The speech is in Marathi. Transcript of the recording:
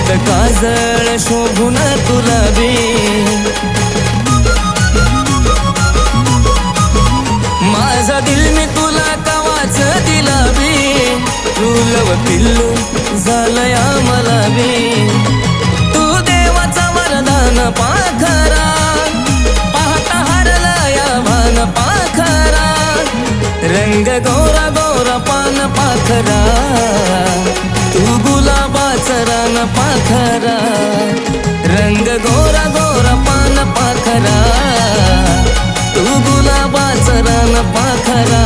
डोळ्यात काजळ शोभून तुला बी माझा दिल मी तुला कवाच दिला बी तुलव पिल्लू झालया मला बी तू देवाचा वरदान पाखरा पाहता हरला या भान पाखरा रंग गोरा गोरा पान पाखरा तू गुलाबाचा रान पाखरा रंग गोरा गोरा पान पाखरा तू गुलाबाचा रान पाखरा